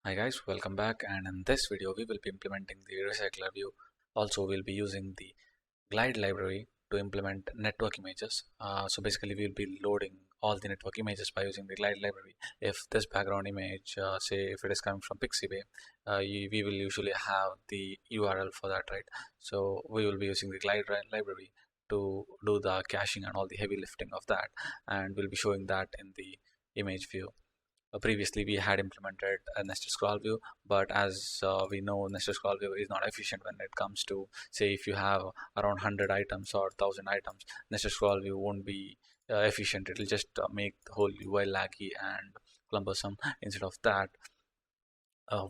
Hi guys, welcome back, and in this video we will be implementing the Recyclerview. Also we'll be using the glide library to implement network images. So basically we'll be loading all the network images by using the glide library. If this background image, say if it is coming from Pixabay, we will usually have the URL for that, right? So we will be using the glide library to do the caching and all the heavy lifting of that, and we'll be showing that in the image view. Previously we had implemented a nested scroll view, but as we know, nested scroll view is not efficient when it comes to, say, if you have around 100 items or 1000 items, nested scroll view won't be efficient. It will just make the whole UI laggy and cumbersome. Instead of that,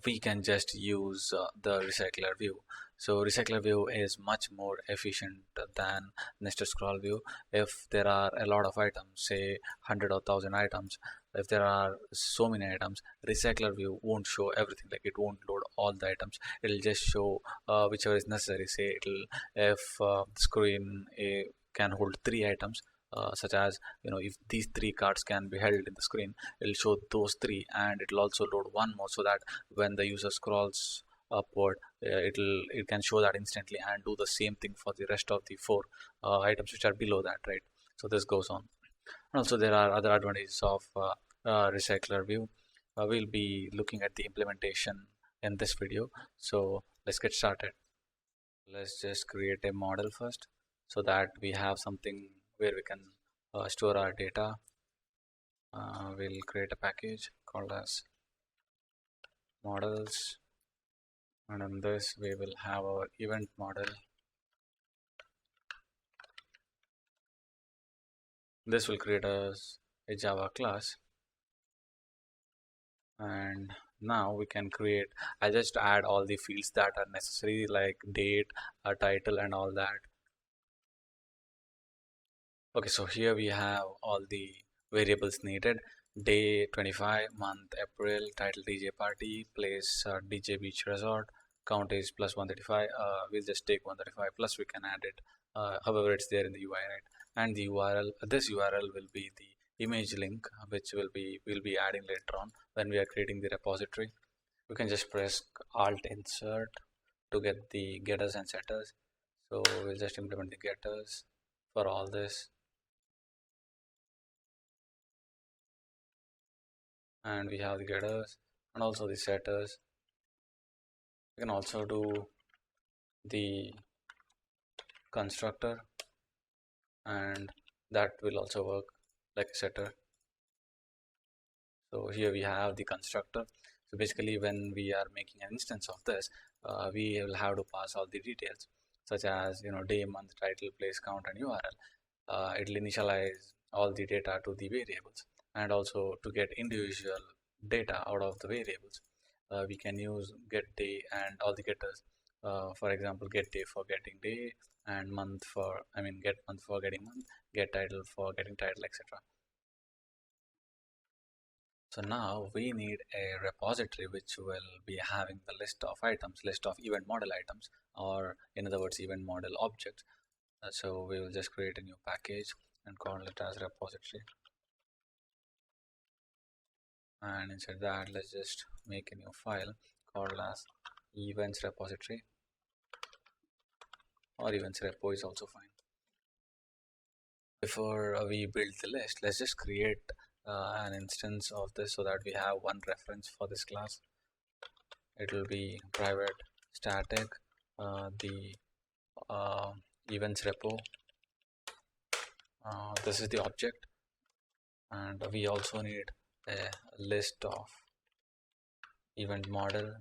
we can just use the recycler view. So recycler view is much more efficient than nested scroll view. If there are a lot of items, say 100 or 1000 items, if there are so many items, recycler view won't show everything. Like, it won't load all the items. It'll just show whichever is necessary. Say it'll, if the screen can hold 3 items, such as, if these 3 cards can be held in the screen, it'll show those 3, and it'll also load one more, so that when the user scrolls upward, it can show that instantly and do the same thing for the rest of the 4 items which are below that, right? So this goes on. And also there are other advantages of recycler view. We'll be looking at the implementation in this video, so let's get started. Let's just create a model first, so that we have something where we can store our data. We'll create a package called as models, and in this we will have our event model. This will create us a Java class, and now we can create, I just add all the fields that are necessary, like date, title, and all that. Okay, so here we have all the variables needed: day 25, month April, title DJ party, place DJ beach resort, count is plus 135. We'll just take 135 plus, we can add it however it's there in the UI, right? And the URL, this URL will be the image link, which we'll be adding later on when we are creating the repository. We can just press Alt Insert to get the getters and setters. So we'll just implement the getters for all this, and we have the getters and also the setters. We can also do the constructor, and that will also work like a setter. So here we have the constructor. So basically, when we are making an instance of this, we will have to pass all the details, such as, day, month, title, place, count, and URL. It will initialize all the data to the variables, and also to get individual data out of the variables, we can use get day and all the getters. For example, get day for getting day, and month for, get month for getting month, get title for getting title, etc. So now we need a repository which will be having the list of items, list of event model items, or in other words, event model objects. So we will just create a new package and call it as repository. And inside that, let's just make a new file called as events repository, or events repo is also fine. Before we build the list, let's just create an instance of this, so that we have one reference for this class. It will be private static the events repo. This is the object, and we also need a list of event model.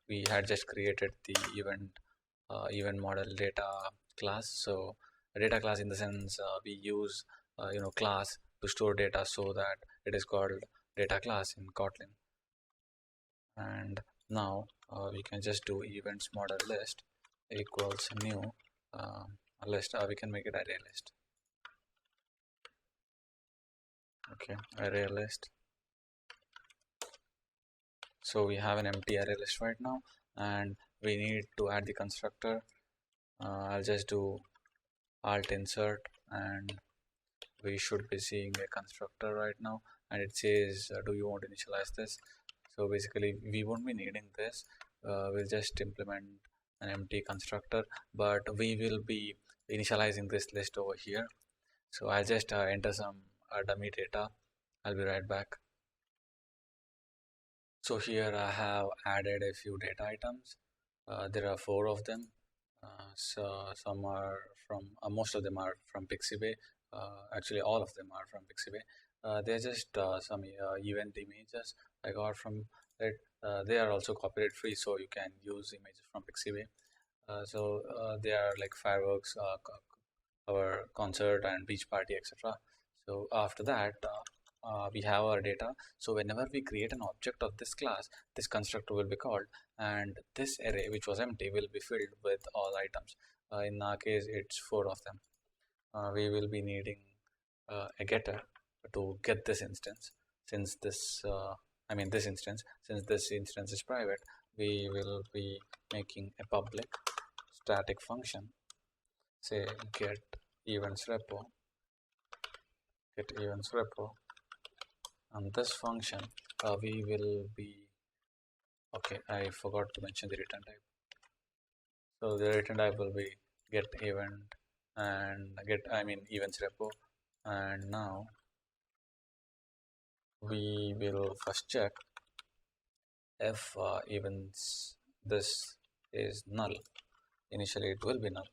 We had just created the event model data class. So a data class, in the sense, we use class to store data, so that it is called data class in Kotlin. And now we can just do events model list equals new list. We can make it array list. Okay, array list. So we have an empty array list right now, and we need to add the constructor. I'll just do Alt Insert, and we should be seeing a constructor right now, and it says do you want to initialize this. So basically we won't be needing this. We'll just implement an empty constructor, but we will be initializing this list over here. So I'll just enter some dummy data. I'll be right back. So here I have added a few data items. There are 4 of them. So some are from most of them are from Pixabay. Actually, all of them are from Pixabay. They're just some event images I got from it. They are also copyright free, so you can use images from Pixabay. They are like fireworks, our concert and beach party, etc. So after that, we have our data. So whenever we create an object of this class, this constructor will be called, and this array which was empty will be filled with all items. In our case, it's 4 of them. We will be needing a getter to get this instance. Since this, this instance, since this instance is private, we will be making a public static function. Say get events repo, and this function we will be, okay, I forgot to mention the return type. So the return type will be get event and events repo, and now we will first check if events this is null. Initially it will be null.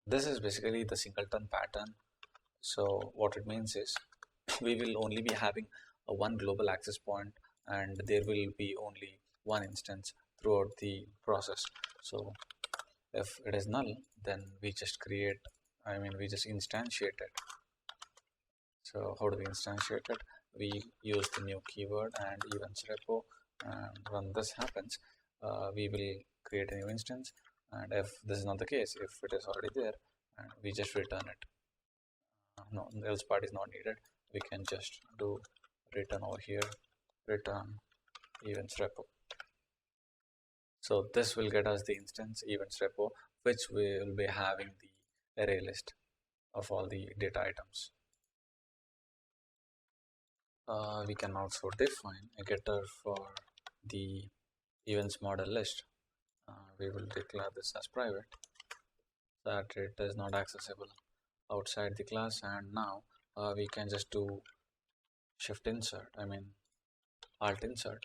This is basically the singleton pattern. So what it means is we will only be having a one global access point, and there will be only one instance throughout the process. So if it is null, then we just create, we just instantiate it. So how do we instantiate it? We use the new keyword and events repo, and when this happens, we will create a new instance. And if this is not the case, if it is already there, and we just return it. No, the else part is not needed. We can just do return over here, return events repo. So this will get us the instance events repo, which will be having the array list of all the data items. We can also define a getter for the events model list. We will declare this as private, so that it is not accessible outside the class. And now we can just do shift insert, alt insert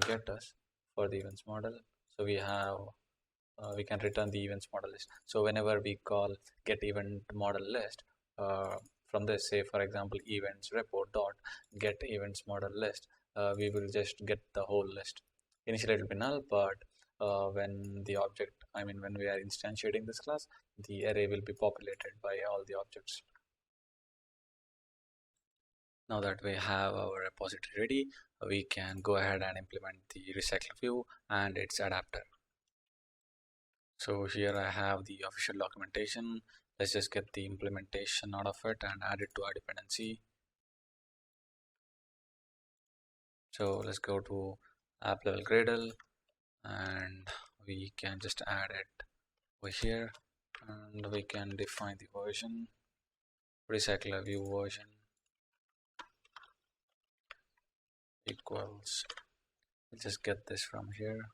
getters for the events model. So we have we can return the events model list. So whenever we call get event model list, from this, say for example events repo dot get events model list, we will just get the whole list. Initially it will be null, but when the object, when we are instantiating this class, the array will be populated by all the objects. Now that we have our repository ready, we can go ahead and implement the Recyclerview and its adapter. So here I have the official documentation. Let's just get the implementation out of it and add it to our dependency. So let's go to app level Gradle, and we can just add it over here, and we can define the version, Recyclerview version equals, let's just get this from here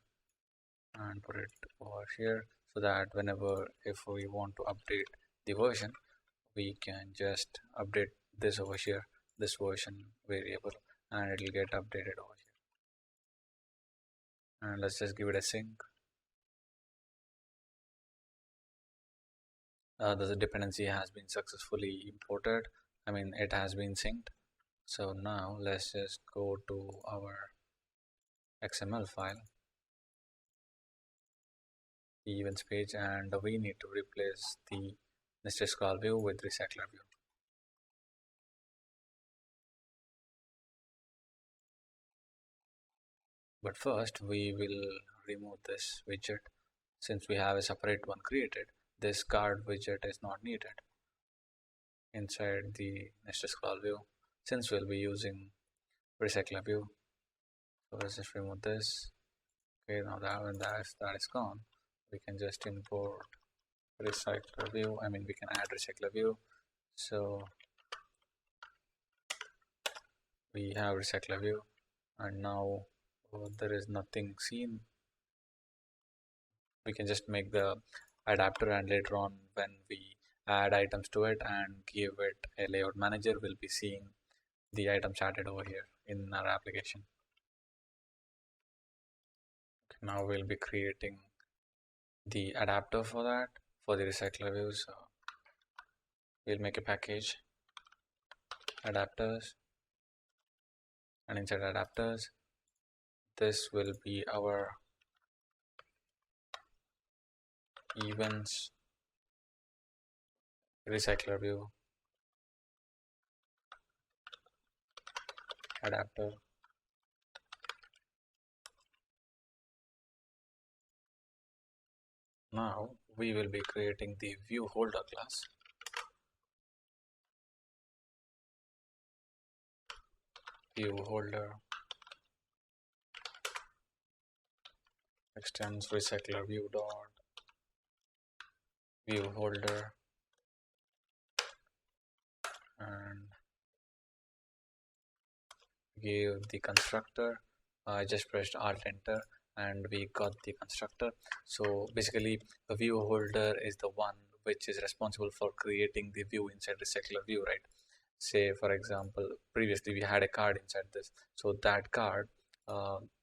and put it over here, so that whenever if we want to update the version, we can just update this over here, this version variable, and it will get updated over here. And let's just give it a sync. The dependency has been successfully imported. It has been synced. So now let's just go to our XML file, the events page, and we need to replace the nested scroll view with Recyclerview. But first we will remove this widget. Since we have a separate one created, this card widget is not needed inside the nested scroll view, since we'll be using Recyclerview. So let's just remove this. Okay, now that when that is gone, we can just import Recyclerview. We can add Recyclerview. So we have Recyclerview, and now there is nothing seen. We can just make the adapter, and later on when we add items to it and give it a layout manager, we'll be seeing the items added over here in our application. Now we'll be creating the adapter for that, for the Recyclerview. So we'll make a package, adapters, and inside adapters, this will be our events Recyclerview adapter. Now we will be creating the view holder class. View holder extends Recyclerview dot view holder, and give the constructor. I just pressed Alt Enter and we got the constructor. So basically the view holder is the one which is responsible for creating the view inside Recyclerview, right? Say for example, previously we had a card inside this, so that card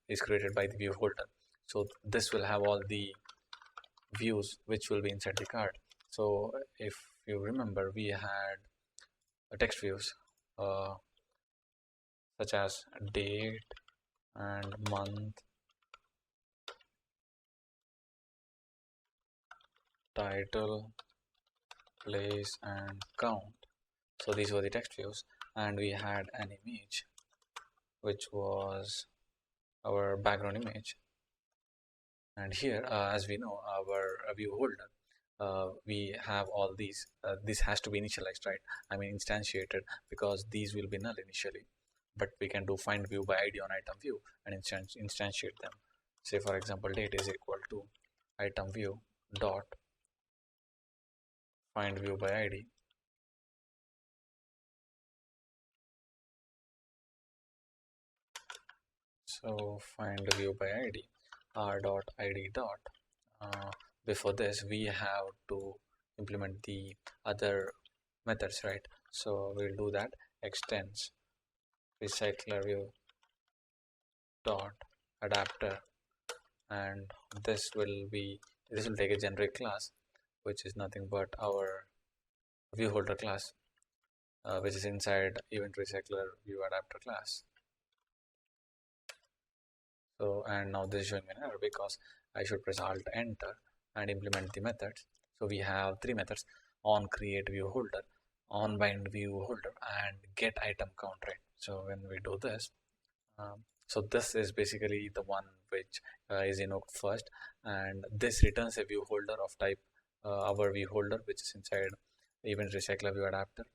is created by the view holder. So this will have all the views which will be inside the card. So if you remember, we had text views such as date and month, title, place, and count. So these were the text views, and we had an image which was our background image. And here, as we know, our view holder, we have all these. This has to be initialized, right? I mean instantiated, because these will be null initially. But we can do find view by ID on item view and instantiate them. Say for example, date is equal to item view dot find view by ID. So find view by ID r dot id dot. Before this, we have to implement the other methods, right? So we'll do that. Extends Recyclerview dot adapter, and this will take a generic class, which is nothing but our view holder class, which is inside event Recyclerview adapter class. So, and now this is showing me an error because I should press Alt Enter and implement the methods. So we have three methods: on create view holder, on bind view holder, and get item count, right? So when we do this, so this is basically the one which is invoked first, and this returns a view holder of type our view holder, which is inside event Recyclerview adapter.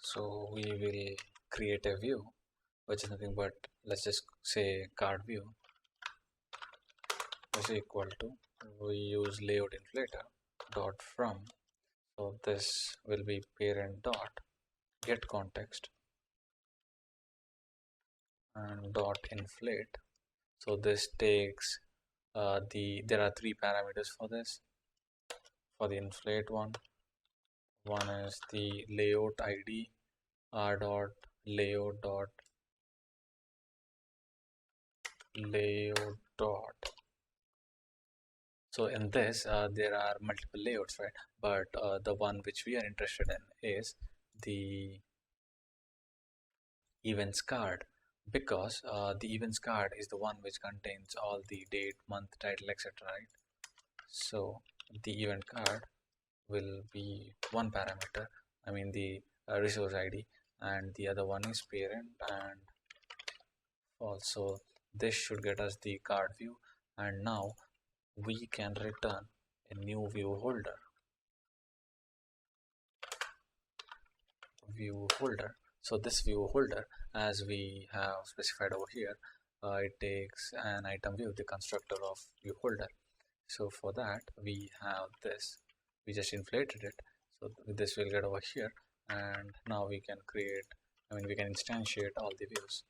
So we will create a view which is nothing but, let's just say, card view is equal to, we use layout inflator dot from. So this will be parent dot get context and dot inflate. So this takes there are three parameters for this. For the inflate one is the layout ID r dot layout dot layout dot. So in this there are multiple layouts, right? But the one which we are interested in is the events card, because the events card is the one which contains all the date, month, title, etc., right? So the event card will be one parameter, I mean the resource ID, and the other one is parent and also this should get us the card view, and now we can return a new view holder. So this view holder, as we have specified over here, it takes an item view, the constructor of view holder. So for that we have this we just inflated it. So this will get over here, and now we can create, we can instantiate all the views.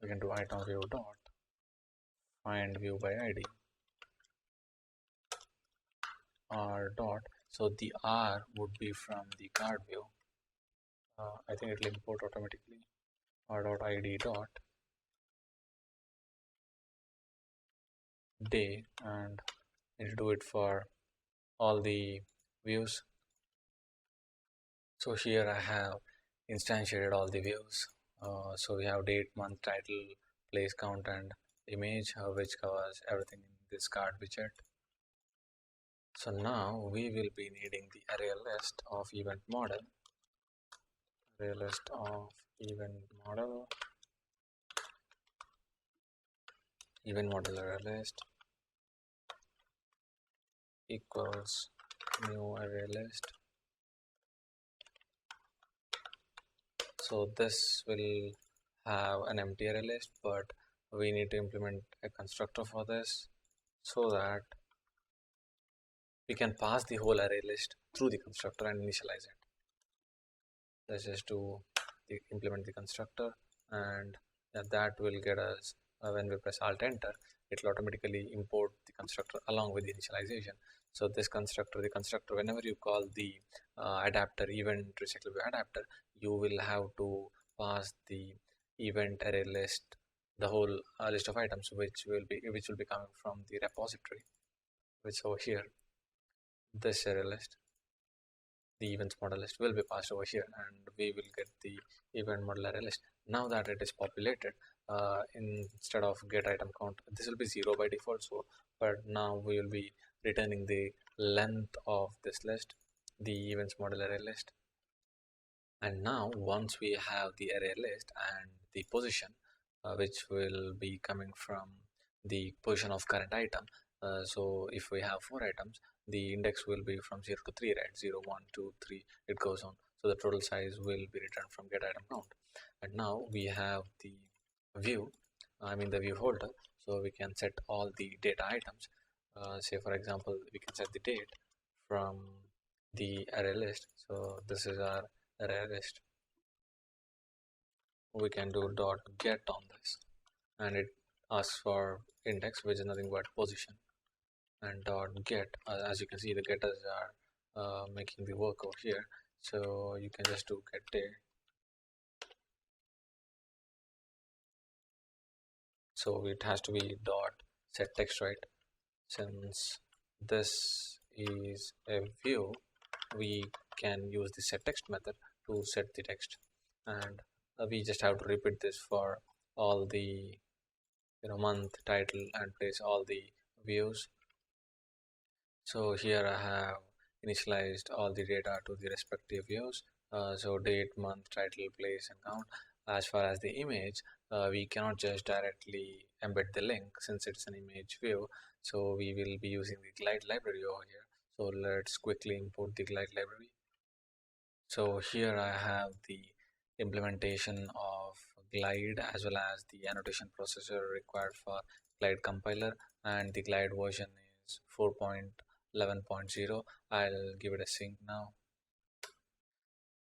We can do item view dot find view by id r dot. So the r would be from the card view. I think it will import automatically. R dot id dot day, and need to do it for all the views. So here I have instantiated all the views. So we have date, month, title, place, count, and image, which covers everything in this card widget. So now we will be needing the array list of event model. Array list of event model. Event model array list equals new array list. So this will have an empty array list, but we need to implement a constructor for this so that we can pass the whole array list through the constructor and initialize it. Let's just implement the constructor, and that will get us, when we press alt enter, it will automatically import the constructor along with the initialization. So this constructor, whenever you call the adapter, event Recyclerview adapter, you will have to pass the event array list, the whole list of items, which will be coming from the repository, which over here. This array list, the events model list, will be passed over here, and we will get the event model array list. Now that it is populated, instead of get item count, this will be 0 by default. So but now we will be returning the length of this list, the events model array list. And now once we have the array list and the position, which will be coming from the position of current item, so if we have 4 items, the index will be from 0 to 3, right? 0, 1, 2, 3, it goes on. So the total size will be returned from get item count. And now we have the view, the view holder, so we can set all the data items. Say for example, we can set the date from the array list. So this is our array list. We can do dot get on this, and it asks for index, which is nothing but position, and dot get. As you can see, the getters are making the work over here. So you can just do get day. So it has to be dot set text, right? Since this is a view, we can use the set text method to set the text, and we just have to repeat this for all the month, title, and place, all the views. So here I have initialized all the data to the respective views. So date, month, title, place, and count. As far as the image, we cannot just directly embed the link since it's an image view. So we will be using the glide library over here. So let's quickly import the glide library. So here I have the implementation of glide as well as the annotation processor required for glide compiler, and the glide version is 4.11.0. I'll give it a sync now.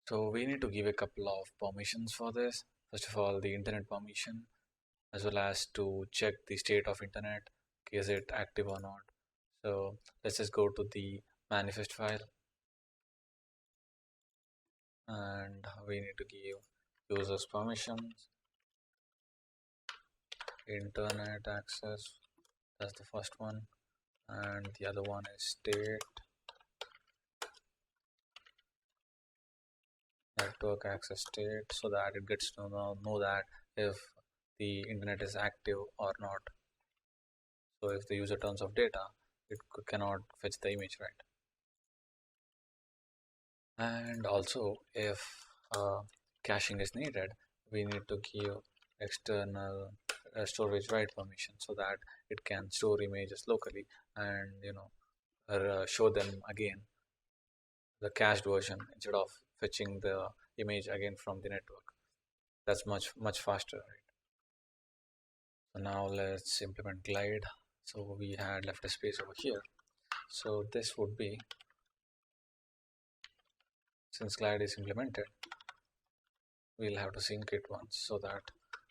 So we need to give a couple of permissions for this. First of all, the internet permission, as well as to check the state of internet, is it active or not. So let's just go to the manifest file, and we need to give users permissions, internet access, that's the first one, and the other one is state, network access state, so that it gets to know that if the internet is active or not. So if the user turns off data, it cannot fetch the image, right? And also, if caching is needed, we need to give external storage write permission so that it can store images locally and show them again, the cached version, instead of fetching the image again from the network. That's much faster, right? So now let's implement glide. So we had left a space over here, So this would be, since glide is implemented, we'll have to sync it once so that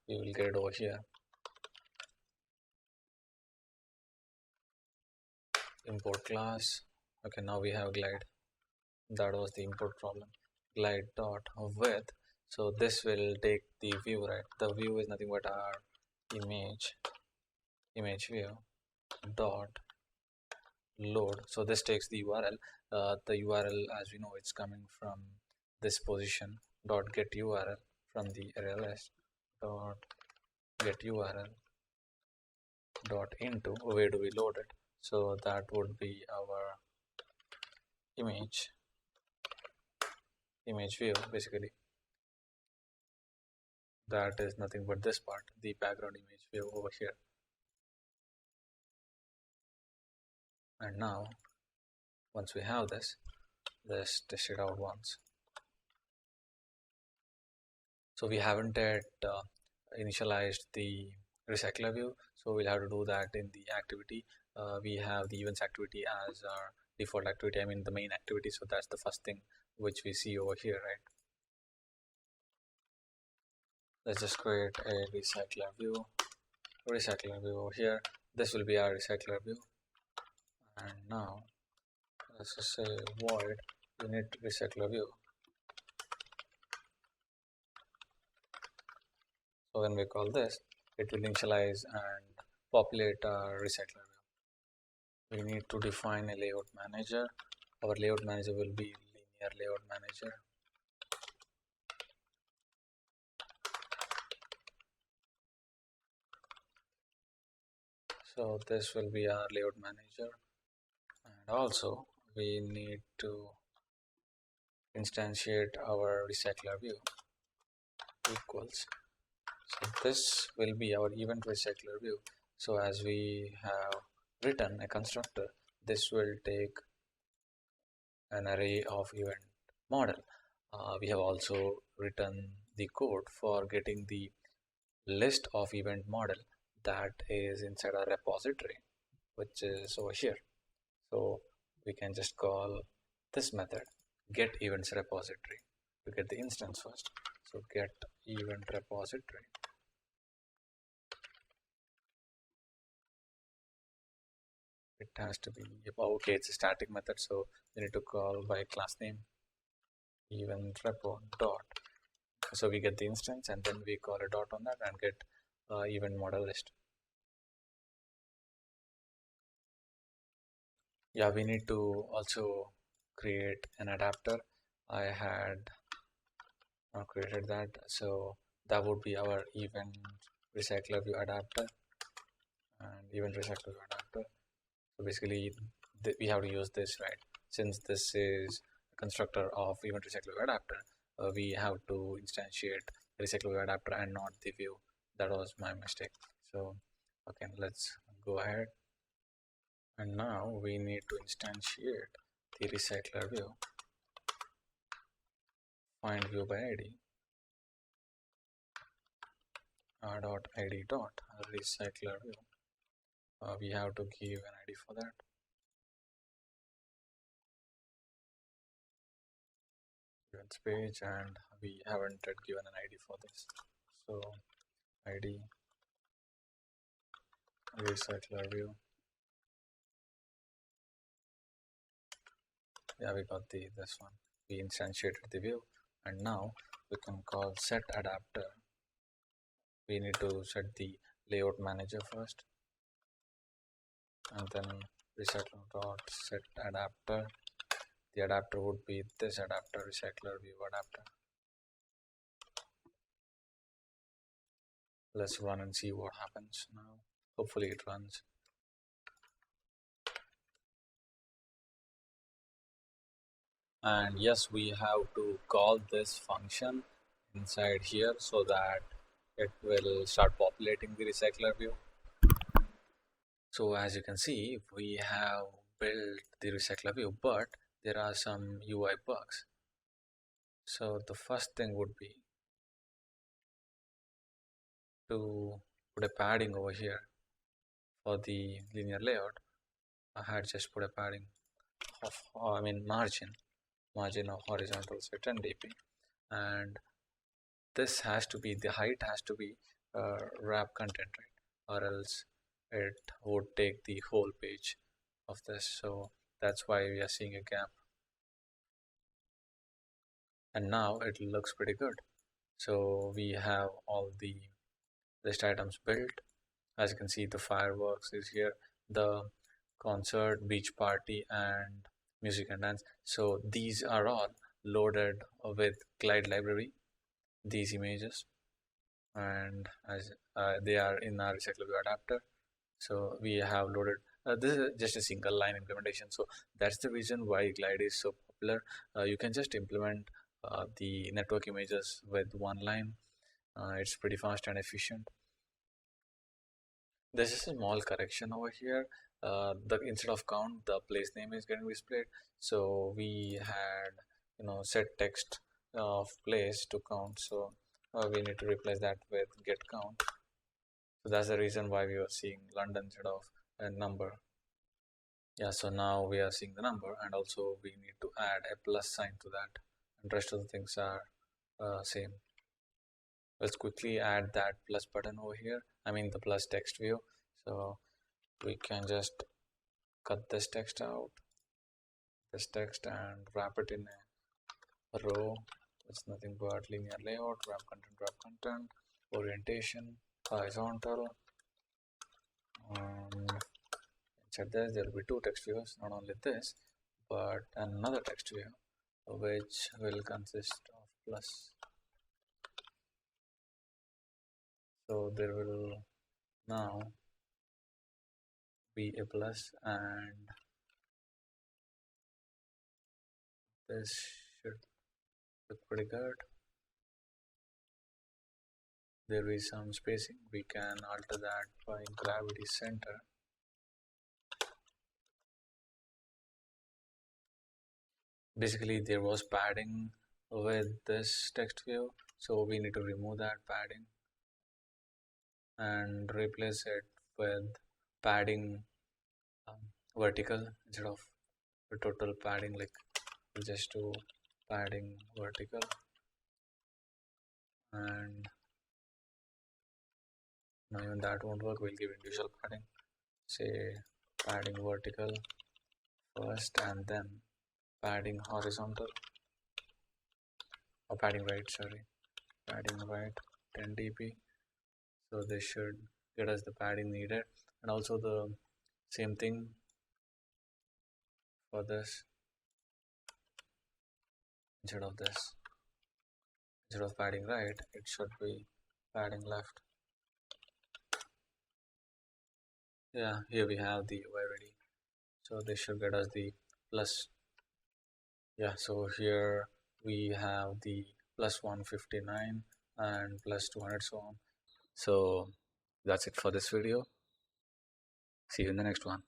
we will get it over here. Import class. Okay, now we have glide. That was the import problem. Glide dot width. So this will take the view, right? The view is nothing but our image view dot load. So this takes the URL. The URL, as we know, it's coming from this position dot get URL from the array list dot get URL dot into where do we load it. So that would be our image view. Basically, that is nothing but this part, the background image view over here. And now once we have this, let's test it out once. So we haven't yet initialized the recycler view, so we'll have to do that in the activity. We have the events activity as our default activity, I mean the main activity, so that's the first thing which we see over here, right? Let's just create a recycler view over here. This will be our recycler view, and now let's just say void unit recycler view. So when we call this, it will initialize and populate our recycler view. We need to define a layout manager. Our layout manager will be linear layout manager. So this will be our layout manager, and also we need to instantiate our recycler view equals. So this will be our event recycler view. So as we have written a constructor, this will take an array of event model. We have also written the code for getting the list of event model that is inside our repository, which is over here. So we can just call this method get events repository to get the instance first. So get event repository. It has to be, okay, it's a static method, so we need to call by class name event repo dot. So we get the instance and then we call a dot on that and get event model list. Yeah, we need to also create an adapter. I had not created that, so that would be our event recycler view adapter and event recycler view adapter. So basically we have to use this, right? Since this is a constructor of event recycler view adapter, we have to instantiate recycler view adapter and not the view. That was my mistake. So okay, let's go ahead. And now we need to instantiate the recycler view. Find view by ID. Dot ID dot recycler view. We have to give an ID for that. Events page, and we haven't yet given an ID for this. So ID recycler view. Yeah, we got this one. We instantiated the view, and now we can call set adapter. We need to set the layout manager first, and then recycler dot set adapter. The adapter would be this adapter, recycler view adapter. Let's run and see what happens now. Hopefully it runs. And yes, we have to call this function inside here so that it will start populating the recycler view. So as you can see, we have built the recycler view, but there are some UI bugs. So the first thing would be to put a padding over here for the linear layout. I had just put a padding of, margin of horizontal say 10 dp, and this has to be, the height has to be wrap content, right? Or else it would take the whole page of this. So that's why we are seeing a gap. And now it looks pretty good. So we have all the list items built. As you can see, the fireworks is here, the concert, beach party, and music and dance. So these are all loaded with Glide library, these images, and as they are in our Recyclerview adapter. So we have loaded, this is just a single line implementation. So that's the reason why Glide is so popular. You can just implement the network images with one line. It's pretty fast and efficient. There's just a small correction over here. The instead of count, the place name is getting displayed. So we had, set text of place to count. So we need to replace that with get count. So that's the reason why we were seeing London instead of a number. Yeah, so now we are seeing the number, and also we need to add a plus sign to that, and rest of the things are same. Let's quickly add that plus button over here, the plus text view. So we can just cut this text out, this text, and wrap it in a row. It's nothing but linear layout, wrap content, orientation, horizontal. Inside this there will be two text views, not only this but another text view which will consist of plus. So there will now be a plus, and this should look pretty good. There is some spacing, we can alter that by gravity center. Basically there was padding with this text view, so we need to remove that padding and replace it with padding vertical instead of the total padding. Like we'll just do padding vertical, and now even that won't work. We'll give individual padding, say padding vertical first and then padding horizontal, or padding right, sorry, padding right 10 dp. So this should get us the padding needed, and also the same thing for this. Instead of padding right, it should be padding left. Yeah, here we have the UI ready, so this should get us the plus. Yeah, so here we have the plus 159 and plus 200, so on. So that's it for this video. See you in the next one.